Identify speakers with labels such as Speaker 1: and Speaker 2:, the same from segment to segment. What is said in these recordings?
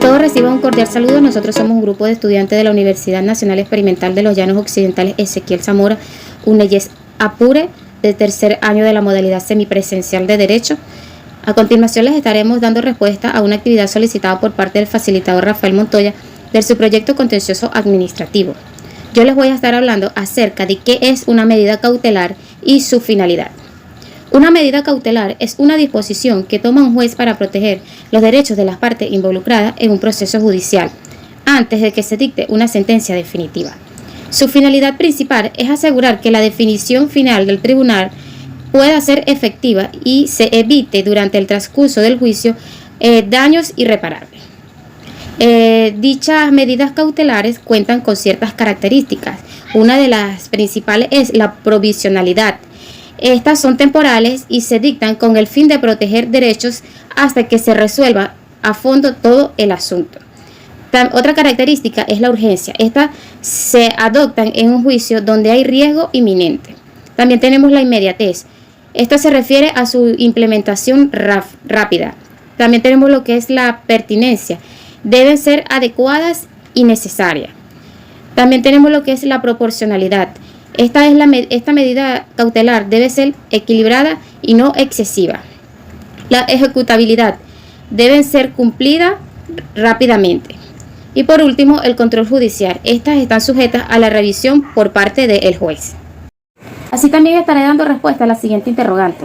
Speaker 1: Todos reciban un cordial saludo. Nosotros somos un grupo de estudiantes de la Universidad Nacional Experimental de los Llanos Occidentales Ezequiel Zamora, UNEYES Apure, de tercer año de la modalidad semipresencial de Derecho. A continuación les estaremos dando respuesta a una actividad solicitada por parte del facilitador Rafael Montoya del subproyecto contencioso administrativo. Yo les voy a estar hablando acerca de qué es una medida cautelar y su finalidad. Una medida cautelar es una disposición que toma un juez para proteger los derechos de las partes involucradas en un proceso judicial antes de que se dicte una sentencia definitiva. Su finalidad principal es asegurar que la definición final del tribunal pueda ser efectiva y se evite durante el transcurso del juicio daños irreparables. Dichas medidas cautelares cuentan con ciertas características. Una de las principales es la provisionalidad. Estas son temporales y se dictan con el fin de proteger derechos hasta que se resuelva a fondo todo el asunto. Otra característica es la urgencia. Estas se adoptan en un juicio donde hay riesgo inminente. También tenemos la inmediatez. Esta se refiere a su implementación rápida. También tenemos lo que es la pertinencia. Deben ser adecuadas y necesarias. También tenemos lo que es la proporcionalidad. Esta medida cautelar debe ser equilibrada y no excesiva. La ejecutabilidad debe ser cumplida rápidamente. Y por último, el control judicial. Estas están sujetas a la revisión por parte del juez. Así también estaré dando respuesta a la siguiente interrogante.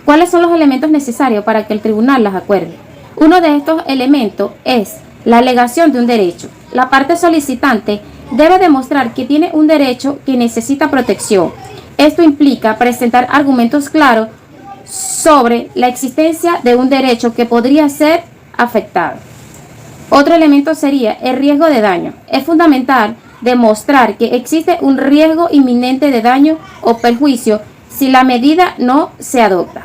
Speaker 1: ¿Cuáles son los elementos necesarios para que el tribunal las acuerde? Uno de estos elementos es la alegación de un derecho. La parte solicitante debe demostrar que tiene un derecho que necesita protección. Esto implica presentar argumentos claros sobre la existencia de un derecho que podría ser afectado. Otro elemento sería el riesgo de daño. Es fundamental demostrar que existe un riesgo inminente de daño o perjuicio si la medida no se adopta.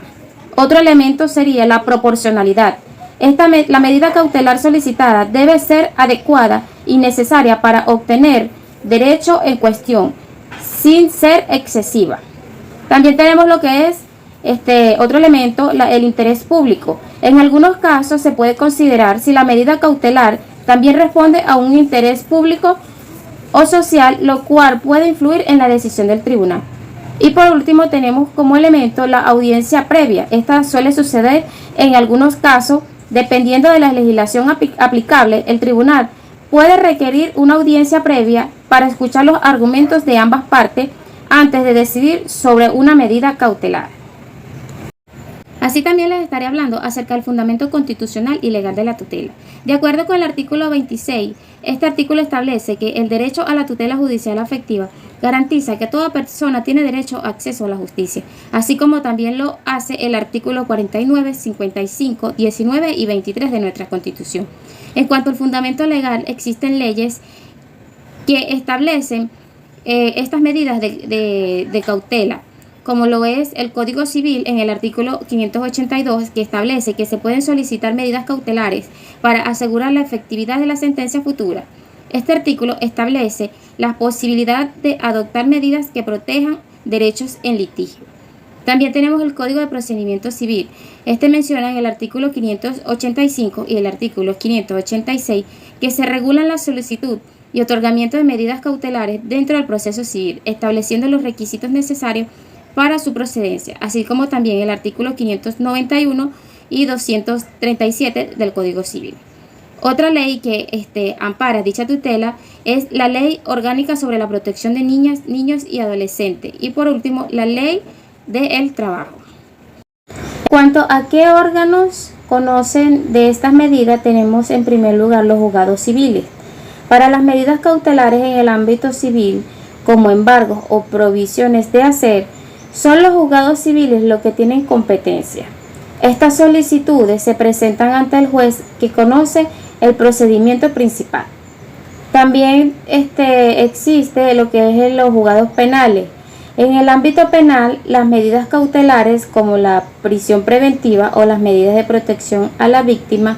Speaker 1: Otro elemento sería la proporcionalidad. La medida cautelar solicitada debe ser adecuada y necesaria para obtener derecho en cuestión, sin ser excesiva. También tenemos lo que es otro elemento, el interés público. En algunos casos se puede considerar si la medida cautelar también responde a un interés público o social, lo cual puede influir en la decisión del tribunal. Y por último tenemos como elemento la audiencia previa. Esta suele suceder en algunos casos. Dependiendo de la legislación aplicable, el tribunal puede requerir una audiencia previa para escuchar los argumentos de ambas partes antes de decidir sobre una medida cautelar. Así también les estaré hablando acerca del fundamento constitucional y legal de la tutela. De acuerdo con el artículo 26, este artículo establece que el derecho a la tutela judicial afectiva garantiza que toda persona tiene derecho a acceso a la justicia, así como también lo hace el artículo 49, 55, 19 y 23 de nuestra Constitución. En cuanto al fundamento legal, existen leyes que establecen estas medidas de cautela, como lo es el Código Civil en el artículo 582, que establece que se pueden solicitar medidas cautelares para asegurar la efectividad de la sentencia futura. Este artículo establece la posibilidad de adoptar medidas que protejan derechos en litigio. También tenemos el Código de Procedimiento Civil. Este menciona en el artículo 585 y el artículo 586 que se regulan la solicitud y otorgamiento de medidas cautelares dentro del proceso civil, estableciendo los requisitos necesarios para su procedencia, así como también el artículo 591 y 237 del Código Civil. Otra ley que ampara dicha tutela es la Ley Orgánica sobre la Protección de Niñas, Niños y Adolescentes. Y por último, la Ley del Trabajo. Cuanto a qué órganos conocen de estas medidas, tenemos en primer lugar los juzgados civiles. Para las medidas cautelares en el ámbito civil, como embargos o prohibiciones de hacer, son los juzgados civiles los que tienen competencia. Estas solicitudes se presentan ante el juez que conoce el procedimiento principal. También existe lo que es los juzgados penales. En el ámbito penal, las medidas cautelares como la prisión preventiva o las medidas de protección a la víctima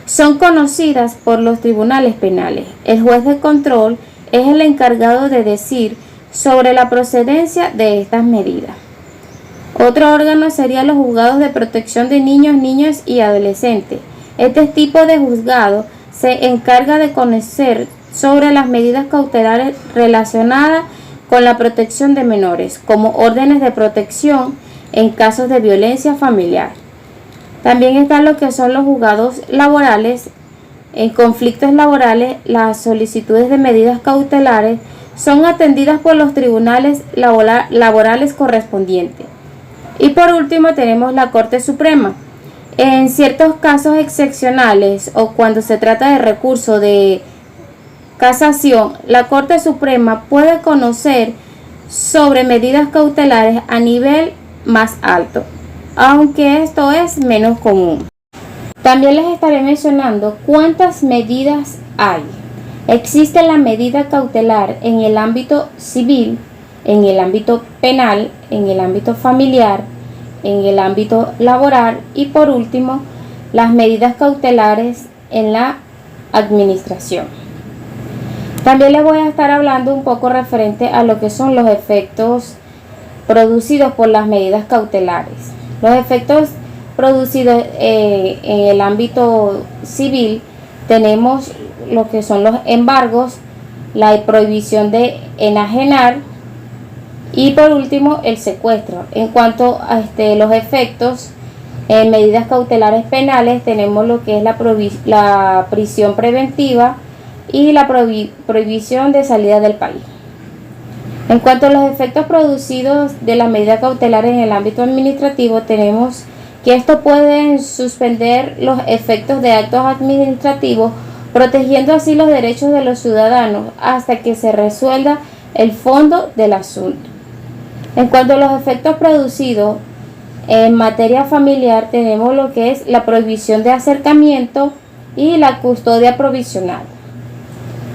Speaker 1: son conocidas por los tribunales penales. El juez de control es el encargado de decir sobre la procedencia de estas medidas. Otro órgano serían los juzgados de protección de niños, niñas y adolescentes. Este tipo de juzgado se encarga de conocer sobre las medidas cautelares relacionadas con la protección de menores, como órdenes de protección en casos de violencia familiar. También están lo que son los juzgados laborales. En conflictos laborales, las solicitudes de medidas cautelares son atendidas por los tribunales laborales correspondientes. Y por último tenemos la Corte Suprema. En ciertos casos excepcionales o cuando se trata de recurso de casación, la Corte Suprema puede conocer sobre medidas cautelares a nivel más alto, aunque esto es menos común. También les estaré mencionando cuántas medidas hay. Existe la medida cautelar en el ámbito civil, en el ámbito penal, en el ámbito familiar, en el ámbito laboral y por último las medidas cautelares en la administración. También les voy a estar hablando un poco referente a lo que son los efectos producidos por las medidas cautelares. Los efectos producidos en el ámbito civil tenemos lo que son los embargos, la prohibición de enajenar y por último el secuestro. En cuanto a los efectos en medidas cautelares penales tenemos lo que es la prisión preventiva y la prohibición de salida del país. En cuanto a los efectos producidos de las medidas cautelares en el ámbito administrativo tenemos que esto puede suspender los efectos de actos administrativos, protegiendo así los derechos de los ciudadanos hasta que se resuelva el fondo del asunto. En cuanto a los efectos producidos en materia familiar, tenemos lo que es la prohibición de acercamiento y la custodia provisional.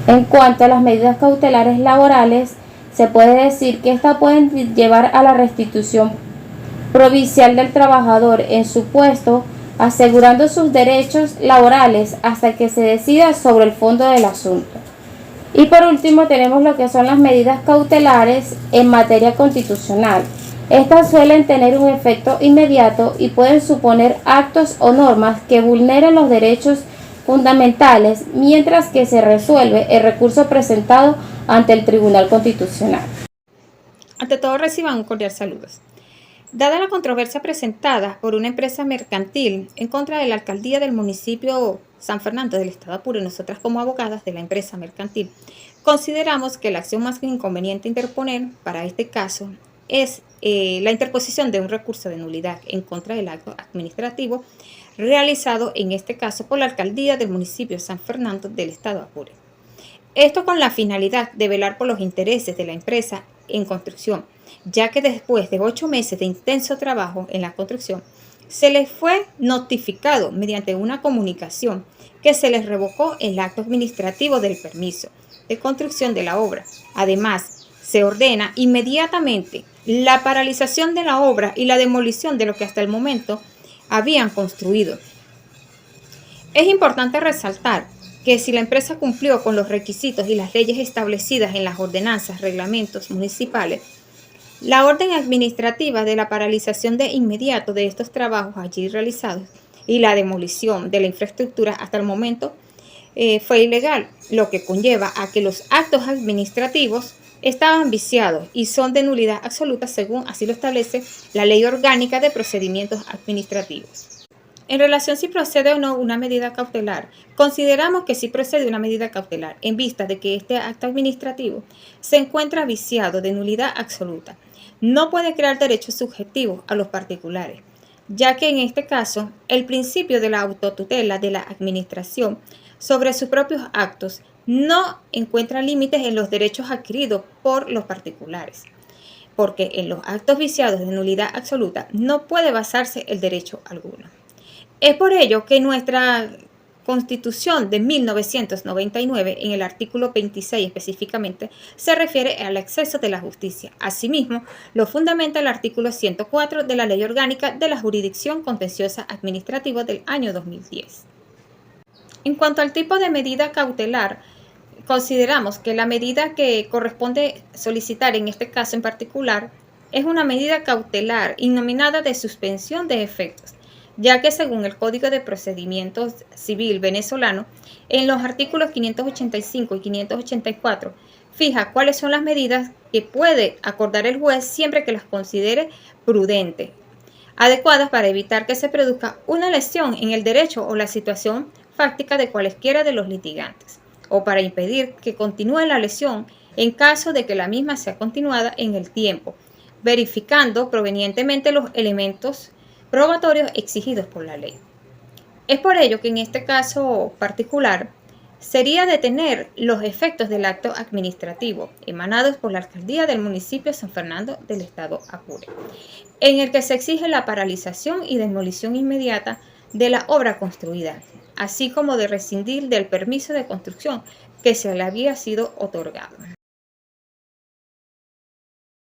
Speaker 1: En cuanto a las medidas cautelares laborales, se puede decir que estas pueden llevar a la restitución provisional del trabajador en su puesto, asegurando sus derechos laborales hasta que se decida sobre el fondo del asunto. Y por último tenemos lo que son las medidas cautelares en materia constitucional. Estas suelen tener un efecto inmediato y pueden suponer actos o normas que vulneren los derechos fundamentales mientras que se resuelve el recurso presentado ante el Tribunal Constitucional.
Speaker 2: Ante todo, reciban un cordial saludo. Dada la controversia presentada por una empresa mercantil en contra de la alcaldía del municipio San Fernando del Estado Apure, nosotras como abogadas de la empresa mercantil consideramos que la acción más inconveniente a interponer para este caso es la interposición de un recurso de nulidad en contra del acto administrativo realizado en este caso por la alcaldía del municipio San Fernando del Estado Apure. Esto con la finalidad de velar por los intereses de la empresa en construcción, ya que después de 8 meses de intenso trabajo en la construcción, se les fue notificado mediante una comunicación que se les revocó el acto administrativo del permiso de construcción de la obra. Además, se ordena inmediatamente la paralización de la obra y la demolición de lo que hasta el momento habían construido. Es importante resaltar que si la empresa cumplió con los requisitos y las leyes establecidas en las ordenanzas, reglamentos municipales, la orden administrativa de la paralización de inmediato de estos trabajos allí realizados y la demolición de la infraestructura hasta el momento fue ilegal, lo que conlleva a que los actos administrativos estaban viciados y son de nulidad absoluta según así lo establece la Ley Orgánica de Procedimientos Administrativos. En relación si procede o no una medida cautelar, consideramos que sí procede una medida cautelar en vista de que este acto administrativo se encuentra viciado de nulidad absoluta. No puede crear derechos subjetivos a los particulares, ya que en este caso el principio de la autotutela de la administración sobre sus propios actos no encuentra límites en los derechos adquiridos por los particulares, porque en los actos viciados de nulidad absoluta no puede basarse el derecho alguno. Es por ello que nuestra Constitución de 1999, en el artículo 26 específicamente, se refiere al acceso de la justicia. Asimismo, lo fundamenta el artículo 104 de la Ley Orgánica de la Jurisdicción Contenciosa Administrativa del año 2010. En cuanto al tipo de medida cautelar, consideramos que la medida que corresponde solicitar en este caso en particular es una medida cautelar innominada de suspensión de efectos, ya que según el Código de Procedimientos Civil venezolano, en los artículos 585 y 584, fija cuáles son las medidas que puede acordar el juez siempre que las considere prudentes, adecuadas para evitar que se produzca una lesión en el derecho o la situación fáctica de cualesquiera de los litigantes, o para impedir que continúe la lesión en caso de que la misma sea continuada en el tiempo, verificando provenientemente los elementos probatorios exigidos por la ley. Es por ello que en este caso particular sería detener los efectos del acto administrativo emanados por la alcaldía del municipio de San Fernando del estado Apure, en el que se exige la paralización y demolición inmediata de la obra construida, así como de rescindir del permiso de construcción que se le había sido otorgado.